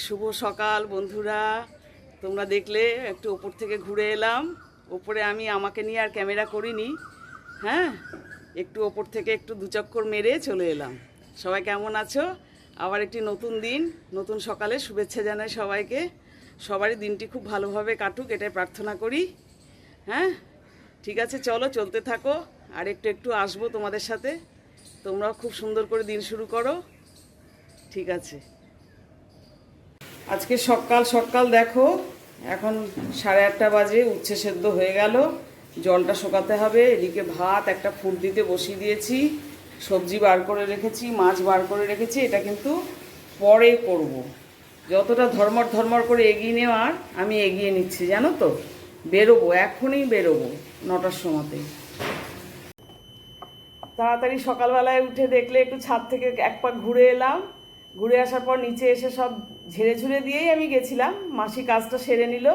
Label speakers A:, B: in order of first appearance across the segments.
A: শুভ সকাল বন্ধুরা। তোমরা দেখলে একটু ওপর থেকে ঘুরে এলাম। ওপরে আমি আমাকে নিয়ে আর ক্যামেরা করিনি, হ্যাঁ, একটু ওপর থেকে একটু দু চক্কর মেরে চলে এলাম। সবাই কেমন আছো? আবার একটি নতুন দিন, নতুন সকালে শুভেচ্ছা জানাই সবাইকে। সবারই দিনটি খুব ভালোভাবে কাটুক, এটাই প্রার্থনা করি। হ্যাঁ, ঠিক আছে, চলো চলতে থাকো। আর একটু একটু আসবো তোমাদের সাথে। তোমরাও খুব সুন্দর করে দিন শুরু করো, ঠিক আছে। আজকে সকাল সকাল দেখো, এখন 8:30 বাজে, উচ্ছে সেদ্ধ হয়ে গেল, জলটা শুকাতে হবে। এদিকে ভাত একটা ফুট দিতে বসিয়ে দিয়েছি, সবজি বার করে রেখেছি, মাছ বার করে রেখেছি। এটা কিন্তু পরে করব। যতটা ধর্মর ধর্মর করে এগিয়ে নেওয়ার আমি এগিয়ে নিচ্ছি, জানো তো। বেরোবো, এখনই বেরোবো 9টার সময়তেই। তাড়াতাড়ি সকালবেলায় উঠে দেখলে একটু ছাদ থেকে এক পাক ঘুরে এলাম। ঘুরে আসার পর নিচে এসে সব ঝেড়ে ঝুড়ে দিয়েই আমি গেছিলাম। মাসি কাজটা সেরে নিল।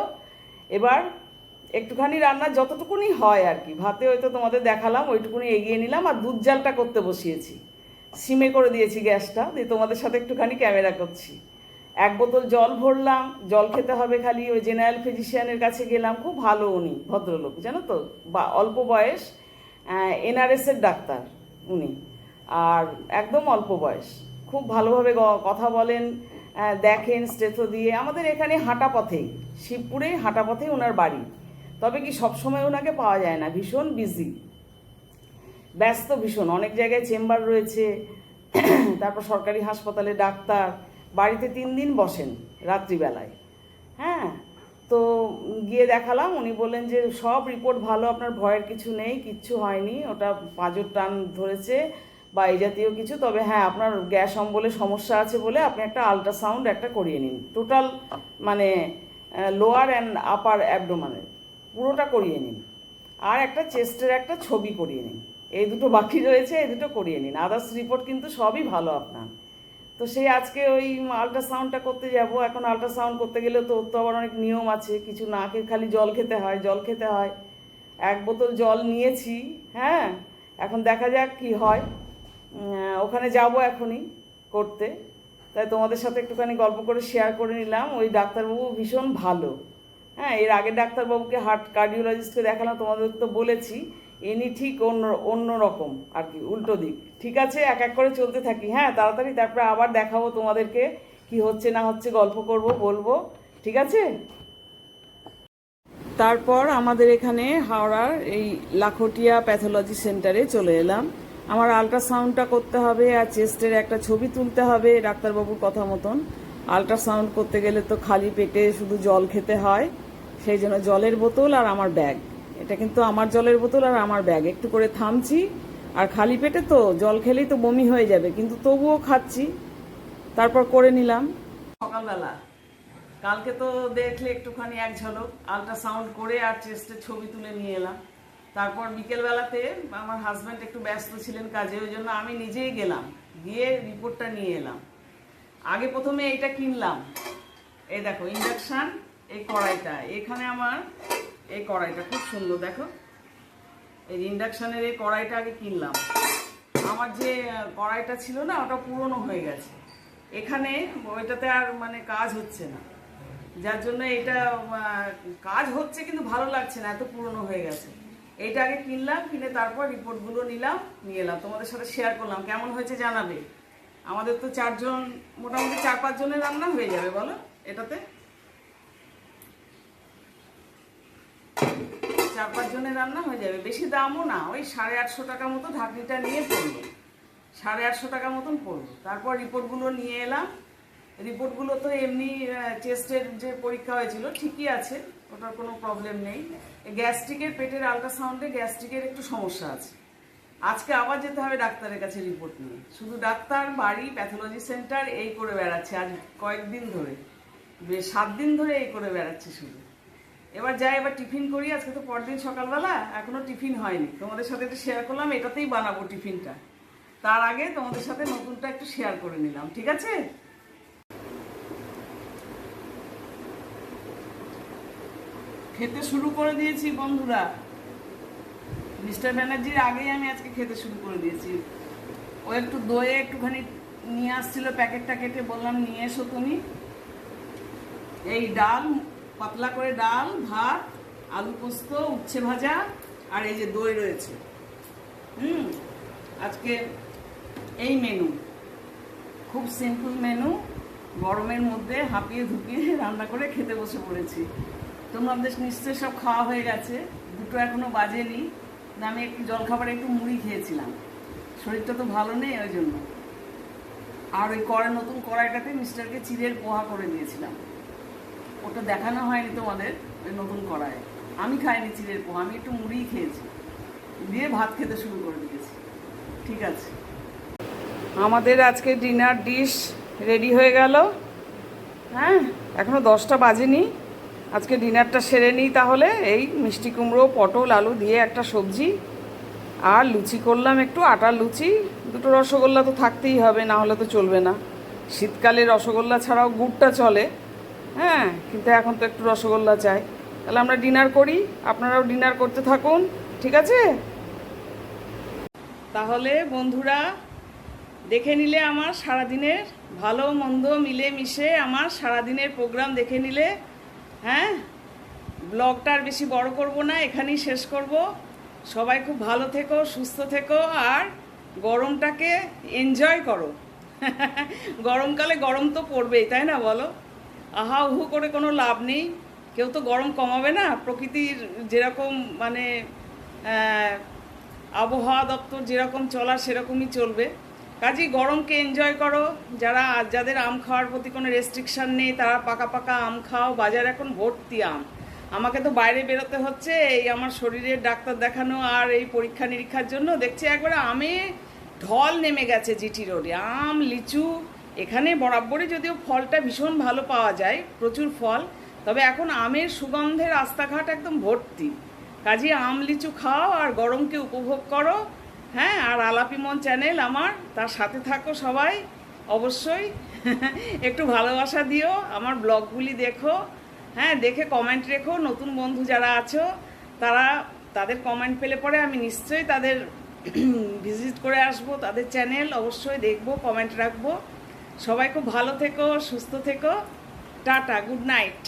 A: এবার একটুখানি রান্না যতটুকুনি হয় আর কি, ভাতে হয়তো তোমাদের দেখালাম, ওইটুকুনি এগিয়ে নিলাম। আর দুধ জালটা করতে বসিয়েছি, সিমে করে দিয়েছি গ্যাসটা, দিয়ে তোমাদের সাথে একটুখানি ক্যামেরা করছি। 1 বোতল জল ভরলাম। জল খেতে হবে খালি। ওই জেনারেল ফিজিশিয়ানের কাছে গেলাম, খুব ভালো উনি, ভদ্রলোক, জানো তো, বা অল্প বয়স, এনআরএসের ডাক্তার উনি। আর একদম অল্প বয়স, খুব ভালোভাবে কথা বলেন, দেখেন স্টেথো দিয়ে। আমাদের এখানে হাঁটা পথেই, শিবপুরে হাঁটা পথেই ওনার বাড়ি। তবে কি সবসময় ওনাকে পাওয়া যায় না, ভীষণ বিজি, ব্যস্ত ভীষণ, অনেক জায়গায় চেম্বার রয়েছে। তারপর সরকারি হাসপাতালে ডাক্তার, বাড়িতে 3 দিন বসেন রাত্রিবেলায়। হ্যাঁ, তো গিয়ে দেখালাম। উনি বললেন যে সব রিপোর্ট ভালো, আপনার ভয়ের কিছু নেই, কিচ্ছু হয়নি, ওটা পাঁজর টান ধরেছে বা এই জাতীয় কিছু। তবে হ্যাঁ, আপনার গ্যাস অম্বলে সমস্যা আছে বলে আপনি একটা আল্ট্রাসাউন্ড একটা করিয়ে নিন, টোটাল মানে লোয়ার অ্যান্ড আপার অ্যাবডোমেনের পুরোটা করিয়ে নিন। আর একটা চেস্টের একটা ছবি করিয়ে নিন। এই দুটো বাকি রয়েছে, এই দুটো করিয়ে নিন। আদার্স রিপোর্ট কিন্তু সবই ভালো আপনার। তো সেই আজকে ওই আল্ট্রাসাউন্ডটা করতে যাব। এখন আল্ট্রাসাউন্ড করতে গেলে তো ওর তো আবার অনেক নিয়ম আছে, কিছু না খেয়ে খালি জল খেতে হয়, জল খেতে হয়। 1 বোতল জল নিয়েছি। হ্যাঁ, এখন দেখা যাক কি হয়। ওখানে যাব এখনই করতে। তাই তোমাদের সাথে একটুখানি গল্প করে শেয়ার করে নিলাম। ওই ডাক্তারবাবু ভীষণ ভালো। হ্যাঁ, এর আগে ডাক্তারবাবুকে হার্ট কার্ডিওলজিস্টকে দেখালাম, তোমাদের তো বলেছি। ইনি ঠিক অন্য রকম আর কি, উল্টো দিক। ঠিক আছে, এক এক করে চলতে থাকি। হ্যাঁ, তাড়াতাড়ি, তারপরে আবার দেখাবো তোমাদেরকে কি হচ্ছে না হচ্ছে, গল্প করব, বলবো, ঠিক আছে। তারপর আমাদের এখানে হাওড়ার এই লাখোটিয়া প্যাথোলজি সেন্টারে চলে এলাম। আমার আল্ট্রাসাউন্ডটা করতে হবে আর চেস্টের একটা ছবি তুলতে হবে ডাক্তারবাবুর কথা মতন। আল্ট্রাসাউন্ড করতে গেলে তো খালি পেটে শুধু জল খেতে হয়, সেই জন্য জলের বোতল আর আমার ব্যাগ, এটা কিন্তু আমার জলের বোতল আর আমার ব্যাগ, একটু করে থামছি। আর খালি পেটে তো জল খেলেই তো বমি হয়ে যাবে, কিন্তু তবুও খাচ্ছি। তারপর করে নিলাম সকালবেলা। কালকে তো দেখলে একটুখানি এক ঝলক আল্ট্রাসাউন্ড করে আর চেস্টের ছবি তুলে নিয়ে এলাম। তারপর বিকেলবেলাতে আমার হাজব্যান্ড একটু ব্যস্ত ছিলেন কাজে, ওই জন্য আমি নিজেই গেলাম, গিয়ে রিপোর্টটা নিয়ে এলাম। আগে প্রথমে এইটা কিনলাম, এই দেখো ইন্ডাকশান, এই কড়াইটা, এখানে আমার এই কড়াইটা খুব সুন্দর, দেখো এই ইন্ডাকশানের এই কড়াইটা আগে কিনলাম। আমার যে কড়াইটা ছিল না, ওটা পুরনো হয়ে গেছে, এখানে ওইটাতে আর মানে কাজ হচ্ছে না, যার জন্য এটা কাজ হচ্ছে কিন্তু ভালো লাগছে না, এত পুরনো হয়ে গেছে। এইটা আগে কিনলাম, কিনে তারপর রিপোর্টগুলো নিয়ে এলাম, তোমাদের সাথে শেয়ার করলাম। কেমন হয়েছে জানাবে। আমাদের তো 4 জন, মোটামুটি 4-5 জনের রান্না হয়ে যাবে বলো এটাতে। 4-5 জনের রান্না হয়ে যাবে, বেশি দামও না, ওই 850 টাকা মতো ঢাকনিটা নিয়ে পড়লো, 850 টাকা মতন পড়লো। তারপর রিপোর্টগুলো নিয়ে এলাম। রিপোর্টগুলো তো এমনি চেস্টের যে পরীক্ষা হয়েছিল ঠিকই আছে, ওটার কোনো প্রবলেম নেই। গ্যাস্ট্রিকের, পেটের আল্ট্রাসাউন্ডে গ্যাস্ট্রিকের একটু সমস্যা আছে। আজকে আবার যেতে হবে ডাক্তারের কাছে রিপোর্ট নিয়ে। শুধু ডাক্তার, বাড়ি, প্যাথোলজি সেন্টার এই করে বেড়াচ্ছে আজ কয়েকদিন ধরে, 7 দিন ধরে এই করে বেড়াচ্ছে শুধু। এবার যাই, এবার টিফিন করি। আজকে তো পরদিন সকালবেলা, এখনো টিফিন হয়নি, তোমাদের সাথে একটু শেয়ার করলাম, এটাতেই বানাবো টিফিনটা। তার আগে তোমাদের সাথে নতুনটা একটু শেয়ার করে নিলাম, ঠিক আছে। খেতে শুরু করে দিয়েছি বন্ধুরা, মিস্টার ব্যানার্জির আগেই আমি আজকে খেতে শুরু করে দিয়েছি। ও একটু দইয়ে একটুখানি নিয়ে আসছিল, প্যাকেটটা কেটে বললাম নিয়ে এসো তুমি, এই ডাল, পাতলা করে ডাল, ভাত, আলু পোস্ত, উচ্ছে ভাজা, আর এই যে দই রয়েছে। আজকে এই মেনু, খুব সিম্পল মেনু, গরমের মধ্যে হাঁপিয়ে ধুপিয়ে রান্না করে খেতে বসে পড়েছি। তোমাদের নিশ্চয়ই সব খাওয়া হয়ে গেছে, দুটো এখনো বাজেনি। আমি একটু জলখাবারে একটু মুড়ি খেয়েছিলাম, শরীরটা তো ভালো নেই ওই জন্য। আর ওই নতুন কড়াইটাতে মিস্টারকে চিড়ের পোহা করে দিয়েছিলাম, ওটা দেখানো হয়নি তোমাদের। ওই নতুন কড়াই আমি খাইনি চিড়ের পোহা, আমি একটু মুড়িই খেয়েছি, দিয়ে ভাত খেতে শুরু করে দিয়েছি। ঠিক আছে, আমাদের আজকে ডিনার ডিশ রেডি হয়ে গেল। হ্যাঁ, এখনো 10টা বাজেনি। আজকে ডিনারটা সেরে নিই তাহলে। এই মিষ্টি কুমড়ো, পটল, আলু দিয়ে একটা সবজি, আর লুচি করলাম, একটু আটার লুচি। দুটো রসগোল্লা তো থাকতেই হবে, না হলে তো চলবে না। শীতকালে রসগোল্লা ছাড়াও গুড়টা চলে, হ্যাঁ, কিন্তু এখন তো একটু রসগোল্লা চাই। তাহলে আমরা ডিনার করি, আপনারাও ডিনার করতে থাকুন, ঠিক আছে? তাহলে বন্ধুরা, দেখে নিলে আমার সারাদিনের ভালো মন্দ মিলে মিশে আমার সারাদিনের প্রোগ্রাম দেখে নিলে। হ্যাঁ, ব্লগটা আর বেশি বড় করব না, এখানেই শেষ করব। সবাই খুব ভালো থেকো, সুস্থ থেকো, আর গরমটাকে এনজয় করো। গরমকালে গরম তো পড়বেই, তাই না বলো? আহা উহু করে কোনো লাভ নেই, কেউ তো গরম কমাবে না। প্রকৃতির যেরকম মানে আবহাওয়া দপ্তর যেরকম চলার সেরকমই চলবে। কাজেই গরমকে এনজয় করো। যাদের আম খাওয়ার প্রতি কোনো রেস্ট্রিকশান নেই, তারা পাকা পাকা আম খাও। বাজার এখন ভর্তি আম। আমাকে তো বাইরে বেরোতে হচ্ছে এই আমার শরীরের ডাক্তার দেখানো আর এই পরীক্ষা নিরীক্ষার জন্য। দেখছি একবারে আমে ঢল নেমে গেছে জিটি রোডে। আম, লিচু, এখানে বরাবরই যদিও ফলটা ভীষণ ভালো পাওয়া যায়, প্রচুর ফল, তবে এখন আমের সুগন্ধের রাস্তাঘাট একদম ভর্তি। কাজে আম লিচু খাও আর গরমকে উপভোগ করো। হ্যাঁ, আর আলাপি মন চ্যানেল আমার, তার সাথে থাকো সবাই অবশ্যই। একটু ভালোবাসা দিও, আমার ব্লগগুলি দেখো। হ্যাঁ, দেখে কমেন্ট রেখো। নতুন বন্ধু যারা আছো তাদের কমেন্ট পেলে পরে আমি নিশ্চয়ই তাদের ভিজিট করে আসবো, তাদের চ্যানেল অবশ্যই দেখবো, কমেন্ট রাখবো। সবাই খুব ভালো থেকো, সুস্থ থেকো। Tata, good night.